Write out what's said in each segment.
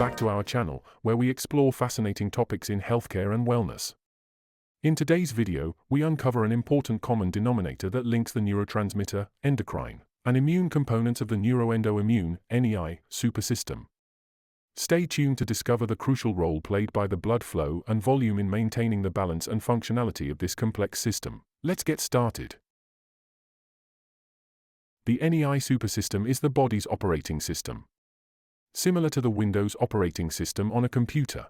back to our channel, where we explore fascinating topics in healthcare and wellness. In today's video, we uncover an important common denominator that links the neurotransmitter, endocrine, and immune components of the Neuro-Endo-Immune, NEI, Supersystem. Stay tuned to discover the crucial role played by the blood flow and volume in maintaining the balance and functionality of this complex system. Let's get started. The NEI Supersystem is the body's operating system. Similar to the Windows operating system on a computer.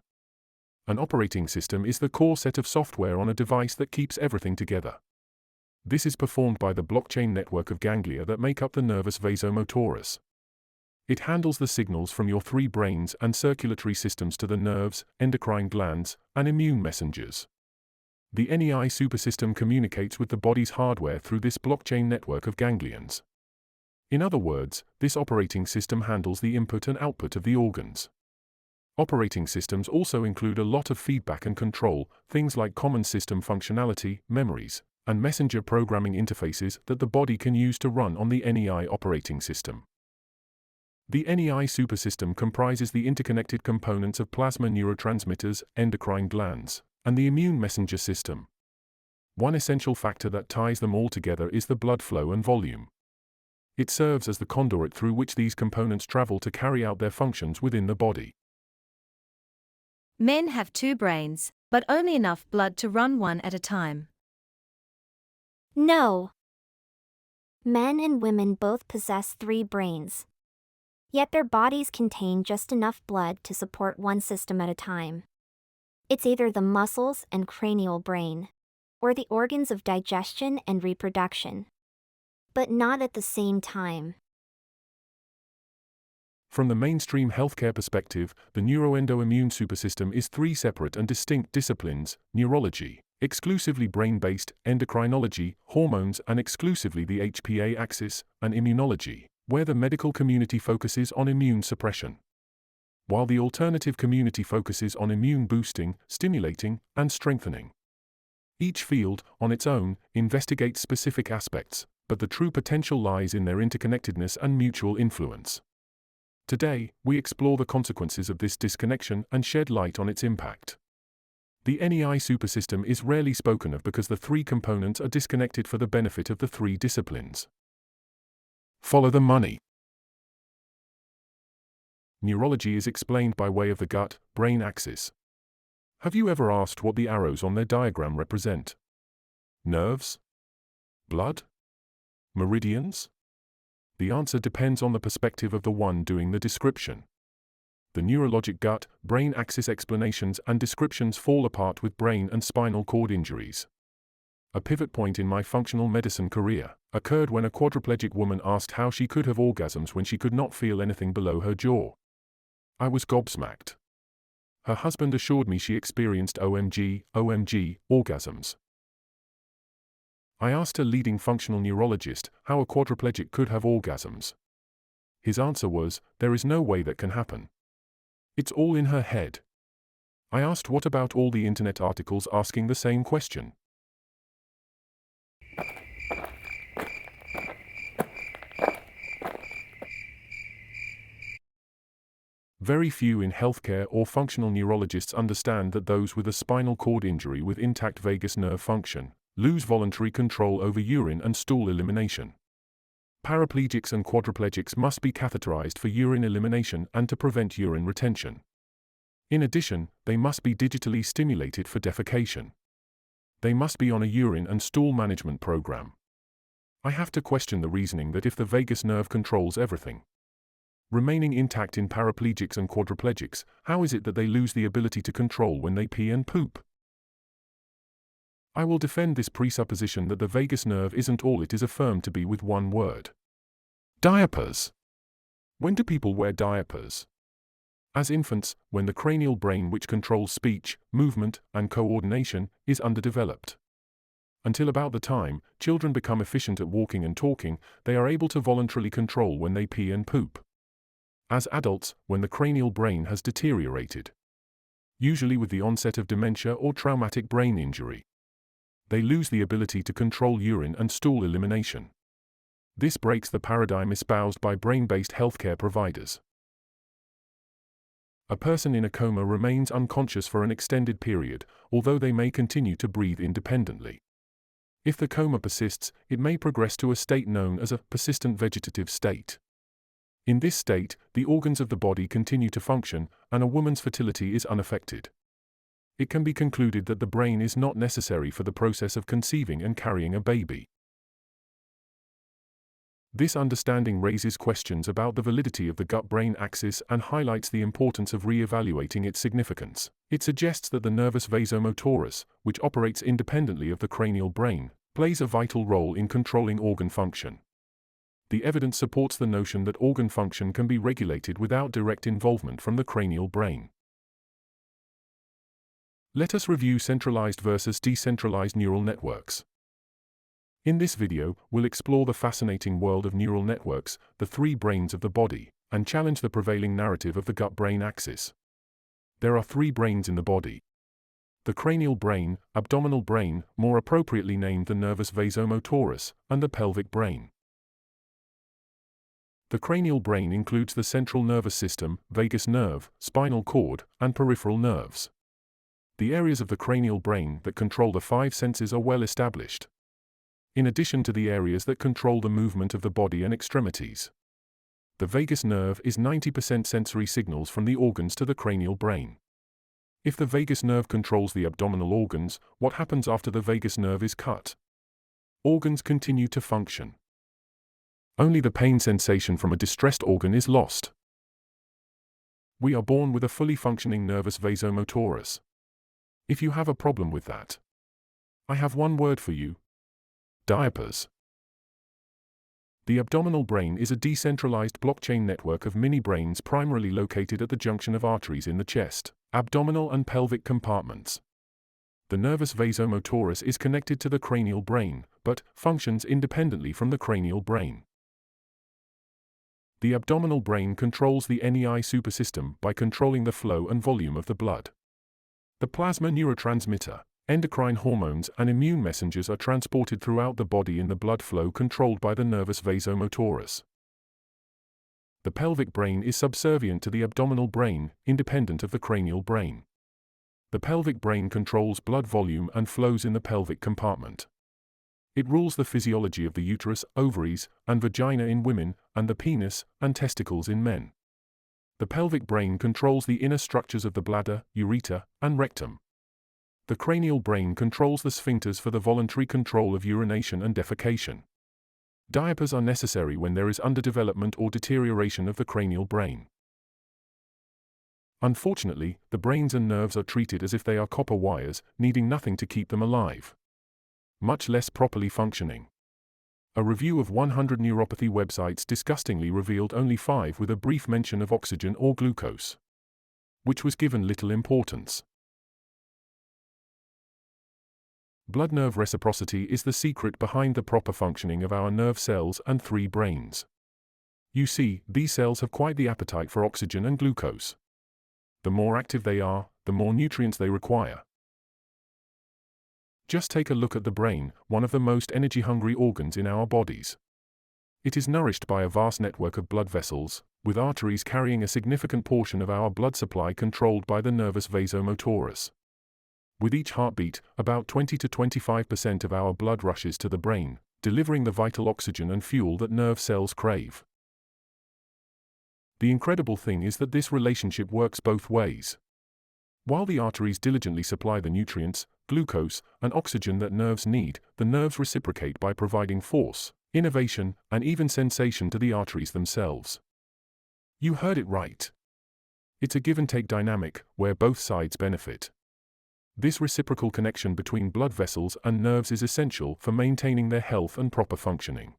An operating system is the core set of software on a device that keeps everything together. This is performed by the blockchain network of ganglia that make up the Nervus Vasomotorus. It handles the signals from your three brains and circulatory systems to the nerves, endocrine glands, and immune messengers. The NEI Supersystem communicates with the body's hardware through this blockchain network of ganglions. In other words, this operating system handles the input and output of the organs. Operating systems also include a lot of feedback and control, things like common system functionality, memories, and messenger programming interfaces that the body can use to run on the NEI operating system. The NEI Supersystem comprises the interconnected components of plasma neurotransmitters, endocrine glands, and the immune messenger system. One essential factor that ties them all together is the blood flow and volume. It serves as the conduit through which these components travel to carry out their functions within the body. Men have two brains, but only enough blood to run one at a time. No. Men and women both possess three brains. Yet their bodies contain just enough blood to support one system at a time. It's either the muscles and cranial brain, or the organs of digestion and reproduction. But not at the same time. From the mainstream healthcare perspective, the Neuro-Endo-Immune Supersystem is three separate and distinct disciplines: neurology, exclusively brain-based, endocrinology, hormones and exclusively the HPA axis, and immunology, where the medical community focuses on immune suppression, while the alternative community focuses on immune boosting, stimulating, and strengthening. Each field, on its own, investigates specific aspects, but the true potential lies in their interconnectedness and mutual influence. Today, we explore the consequences of this disconnection and shed light on its impact. The NEI Supersystem is rarely spoken of because the three components are disconnected for the benefit of the three disciplines. Follow the money. Neurology is explained by way of the gut-brain axis. Have you ever asked what the arrows on their diagram represent? Nerves? Blood? Meridians? The answer depends on the perspective of the one doing the description. The neurologic gut-brain axis explanations and descriptions fall apart with brain and spinal cord injuries. A pivot point in my functional medicine career occurred when a quadriplegic woman asked how she could have orgasms when she could not feel anything below her jaw. I was gobsmacked. Her husband assured me she experienced OMG orgasms. I asked a leading functional neurologist how a quadriplegic could have orgasms. His answer was, there is no way that can happen. It's all in her head. I asked what about all the internet articles asking the same question? Very few in healthcare or functional neurologists understand that those with a spinal cord injury with intact vagus nerve function lose voluntary control over urine and stool elimination. Paraplegics and quadriplegics must be catheterized for urine elimination and to prevent urine retention. In addition, they must be digitally stimulated for defecation. They must be on a urine and stool management program. I have to question the reasoning that if the vagus nerve controls everything, remaining intact in paraplegics and quadriplegics, how is it that they lose the ability to control when they pee and poop? I will defend this presupposition that the vagus nerve isn't all it is affirmed to be with one word. Diapers. When do people wear diapers? As infants, when the cranial brain which controls speech, movement, and coordination is underdeveloped. Until about the time children become efficient at walking and talking, they are able to voluntarily control when they pee and poop. As adults, when the cranial brain has deteriorated, usually with the onset of dementia or traumatic brain injury, they lose the ability to control urine and stool elimination. This breaks the paradigm espoused by brain-based healthcare providers. A person in a coma remains unconscious for an extended period, although they may continue to breathe independently. If the coma persists, it may progress to a state known as a persistent vegetative state. In this state, the organs of the body continue to function, and a woman's fertility is unaffected. It can be concluded that the brain is not necessary for the process of conceiving and carrying a baby. This understanding raises questions about the validity of the gut-brain axis and highlights the importance of re-evaluating its significance. It suggests that the nervus vasomotorus, which operates independently of the cranial brain, plays a vital role in controlling organ function. The evidence supports the notion that organ function can be regulated without direct involvement from the cranial brain. Let us review centralized versus decentralized neural networks. In this video, we'll explore the fascinating world of neural networks, the three brains of the body, and challenge the prevailing narrative of the gut-brain axis. There are three brains in the body: the cranial brain, abdominal brain, more appropriately named the nervus vasomotorus, and the pelvic brain. The cranial brain includes the central nervous system, vagus nerve, spinal cord, and peripheral nerves. The areas of the cranial brain that control the five senses are well established, in addition to the areas that control the movement of the body and extremities. The vagus nerve is 90% sensory signals from the organs to the cranial brain. If the vagus nerve controls the abdominal organs, what happens after the vagus nerve is cut? Organs continue to function. Only the pain sensation from a distressed organ is lost. We are born with a fully functioning nervus vasomotorus. If you have a problem with that, I have one word for you: diapers. The abdominal brain is a decentralized blockchain network of mini-brains primarily located at the junction of arteries in the chest, abdominal and pelvic compartments. The nervus vasomotorus is connected to the cranial brain, but functions independently from the cranial brain. The abdominal brain controls the NEI Supersystem by controlling the flow and volume of the blood. The plasma neurotransmitter, endocrine hormones and immune messengers are transported throughout the body in the blood flow controlled by the nervus vasomotorus. The pelvic brain is subservient to the abdominal brain, independent of the cranial brain. The pelvic brain controls blood volume and flows in the pelvic compartment. It rules the physiology of the uterus, ovaries, and vagina in women, and the penis and testicles in men. The pelvic brain controls the inner structures of the bladder, ureter, and rectum. The cranial brain controls the sphincters for the voluntary control of urination and defecation. Diapers are necessary when there is underdevelopment or deterioration of the cranial brain. Unfortunately, the brains and nerves are treated as if they are copper wires, needing nothing to keep them alive, much less properly functioning. A review of 100 neuropathy websites disgustingly revealed only 5 with a brief mention of oxygen or glucose, which was given little importance. Blood-nerve reciprocity is the secret behind the proper functioning of our nerve cells and three brains. You see, these cells have quite the appetite for oxygen and glucose. The more active they are, the more nutrients they require. Just take a look at the brain, one of the most energy-hungry organs in our bodies. It is nourished by a vast network of blood vessels, with arteries carrying a significant portion of our blood supply controlled by the nervus vasomotorus. With each heartbeat, about 20 to 25% of our blood rushes to the brain, delivering the vital oxygen and fuel that nerve cells crave. The incredible thing is that this relationship works both ways. While the arteries diligently supply the nutrients, glucose, and oxygen that nerves need, the nerves reciprocate by providing force, innervation, and even sensation to the arteries themselves. You heard it right. It's a give-and-take dynamic, where both sides benefit. This reciprocal connection between blood vessels and nerves is essential for maintaining their health and proper functioning.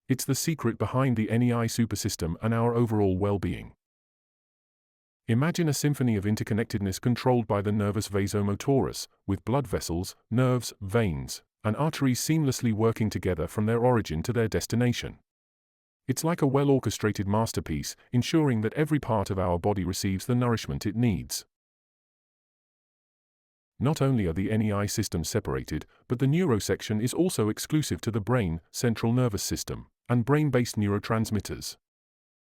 It's the secret behind the NEI Supersystem and our overall well-being. Imagine a symphony of interconnectedness controlled by the nervus vasomotorus, with blood vessels, nerves, veins, and arteries seamlessly working together from their origin to their destination. It's like a well-orchestrated masterpiece, ensuring that every part of our body receives the nourishment it needs. Not only are the NEI systems separated, but the neuro section is also exclusive to the brain, central nervous system, and brain-based neurotransmitters.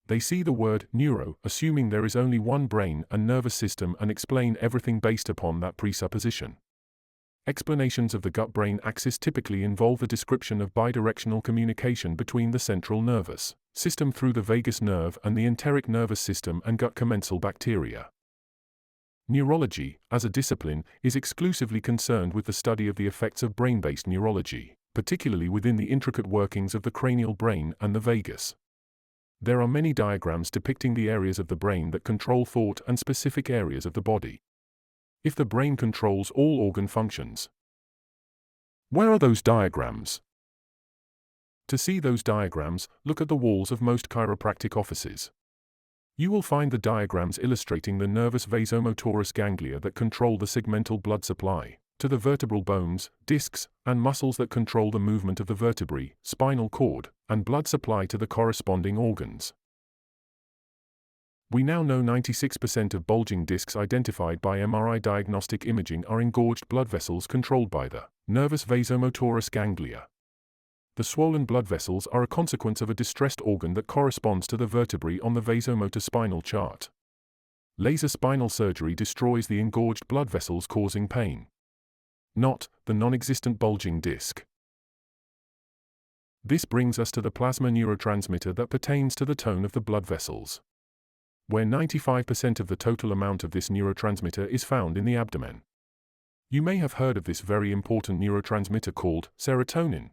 They see the word neuro, assuming there is only one brain and nervous system, and explain everything based upon that presupposition. Explanations of the gut-brain axis typically involve a description of bidirectional communication between the central nervous system through the vagus nerve and the enteric nervous system and gut commensal bacteria. Neurology, as a discipline, is exclusively concerned with the study of the effects of brain-based neurology, particularly within the intricate workings of the cranial brain and the vagus. There are many diagrams depicting the areas of the brain that control thought and specific areas of the body. If the brain controls all organ functions, where are those diagrams? To see those diagrams, look at the walls of most chiropractic offices. You will find the diagrams illustrating the Nervus Vasomotorus ganglia that control the segmental blood supply to the vertebral bones, discs, and muscles that control the movement of the vertebrae, spinal cord, and blood supply to the corresponding organs. We now know 96% of bulging discs identified by MRI diagnostic imaging are engorged blood vessels controlled by the Nervus Vasomotorus ganglia. The swollen blood vessels are a consequence of a distressed organ that corresponds to the vertebrae on the vasomotor spinal chart. Laser spinal surgery destroys the engorged blood vessels, causing pain, not the non-existent bulging disc. This brings us to the plasma neurotransmitter that pertains to the tone of the blood vessels, where 95% of the total amount of this neurotransmitter is found in the abdomen. You may have heard of this very important neurotransmitter called serotonin.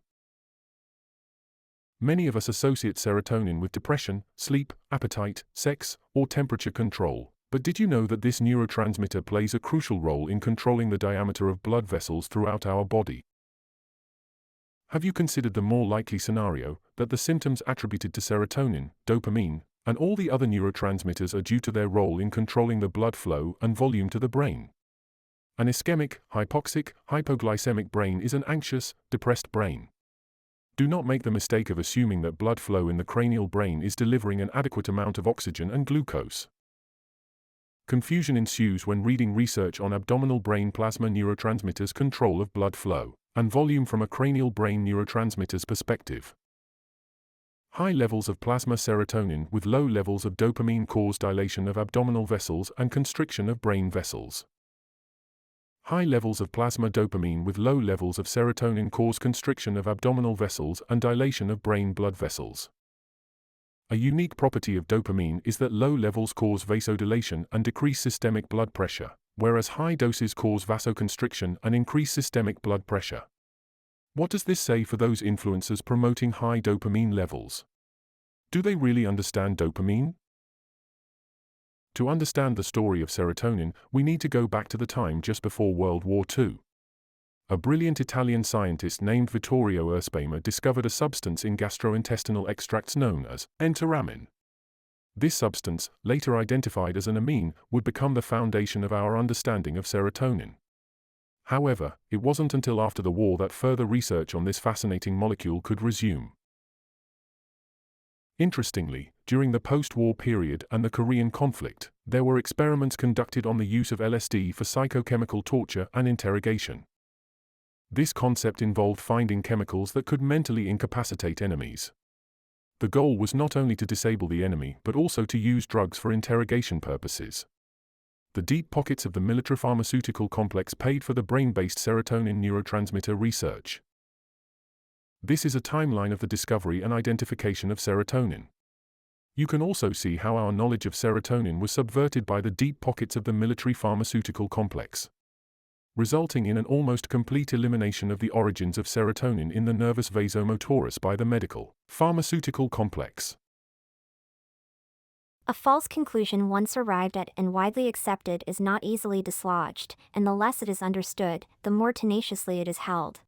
Many of us associate serotonin with depression, sleep, appetite, sex, or temperature control, but did you know that this neurotransmitter plays a crucial role in controlling the diameter of blood vessels throughout our body? Have you considered the more likely scenario, that the symptoms attributed to serotonin, dopamine, and all the other neurotransmitters are due to their role in controlling the blood flow and volume to the brain? An ischemic, hypoxic, hypoglycemic brain is an anxious, depressed brain. Do not make the mistake of assuming that blood flow in the cranial brain is delivering an adequate amount of oxygen and glucose. Confusion ensues when reading research on abdominal brain plasma neurotransmitters' control of blood flow and volume from a cranial brain neurotransmitter's perspective. High levels of plasma serotonin with low levels of dopamine cause dilation of abdominal vessels and constriction of brain vessels. High levels of plasma dopamine with low levels of serotonin cause constriction of abdominal vessels and dilation of brain blood vessels. A unique property of dopamine is that low levels cause vasodilation and decrease systemic blood pressure, whereas high doses cause vasoconstriction and increase systemic blood pressure. What does this say for those influencers promoting high dopamine levels? Do they really understand dopamine? To understand the story of serotonin, we need to go back to the time just before World War II. A brilliant Italian scientist named Vittorio Erspamer discovered a substance in gastrointestinal extracts known as enteramin. This substance, later identified as an amine, would become the foundation of our understanding of serotonin. However, it wasn't until after the war that further research on this fascinating molecule could resume. Interestingly, during the post-war period and the Korean conflict, there were experiments conducted on the use of LSD for psychochemical torture and interrogation. This concept involved finding chemicals that could mentally incapacitate enemies. The goal was not only to disable the enemy but also to use drugs for interrogation purposes. The deep pockets of the military pharmaceutical complex paid for the brain-based serotonin neurotransmitter research. This is a timeline of the discovery and identification of serotonin. You can also see how our knowledge of serotonin was subverted by the deep pockets of the military pharmaceutical complex, resulting in an almost complete elimination of the origins of serotonin in the Nervus Vasomotorus by the medical pharmaceutical complex. A false conclusion once arrived at and widely accepted is not easily dislodged, and the less it is understood, the more tenaciously it is held.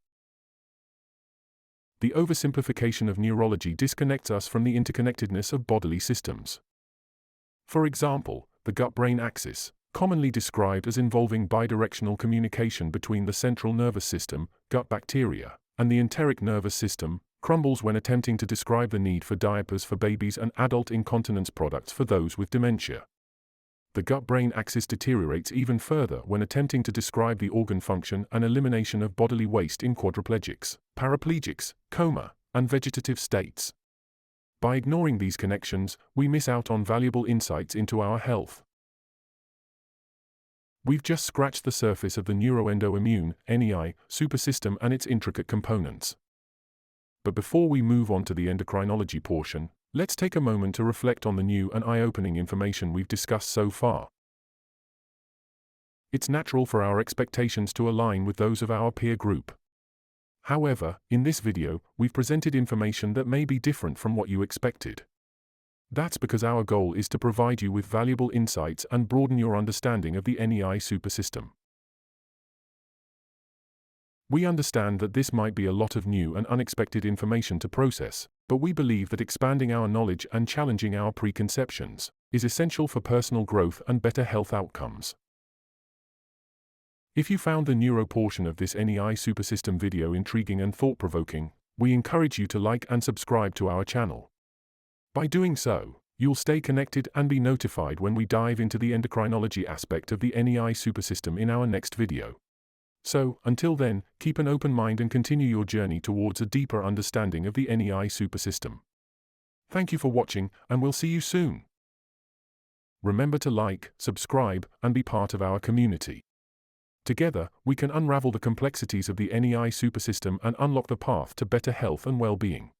The oversimplification of neurology disconnects us from the interconnectedness of bodily systems. For example, the gut-brain axis, commonly described as involving bidirectional communication between the central nervous system, gut bacteria, and the enteric nervous system, crumbles when attempting to describe the need for diapers for babies and adult incontinence products for those with dementia. The gut-brain axis deteriorates even further when attempting to describe the organ function and elimination of bodily waste in quadriplegics, paraplegics, coma, and vegetative states. By ignoring these connections, we miss out on valuable insights into our health. We've just scratched the surface of the Neuro-Endo-Immune (NEI) Supersystem and its intricate components. But before we move on to the endocrinology portion, let's take a moment to reflect on the new and eye-opening information we've discussed so far. It's natural for our expectations to align with those of our peer group. However, in this video, we've presented information that may be different from what you expected. That's because our goal is to provide you with valuable insights and broaden your understanding of the NEI Supersystem. We understand that this might be a lot of new and unexpected information to process, but we believe that expanding our knowledge and challenging our preconceptions is essential for personal growth and better health outcomes. If you found the neuro portion of this NEI Supersystem video intriguing and thought-provoking, we encourage you to like and subscribe to our channel. By doing so, you'll stay connected and be notified when we dive into the endocrinology aspect of the NEI Supersystem in our next video. So, until then, keep an open mind and continue your journey towards a deeper understanding of the NEI Supersystem. Thank you for watching, and we'll see you soon. Remember to like, subscribe, and be part of our community. Together, we can unravel the complexities of the NEI Supersystem and unlock the path to better health and well-being.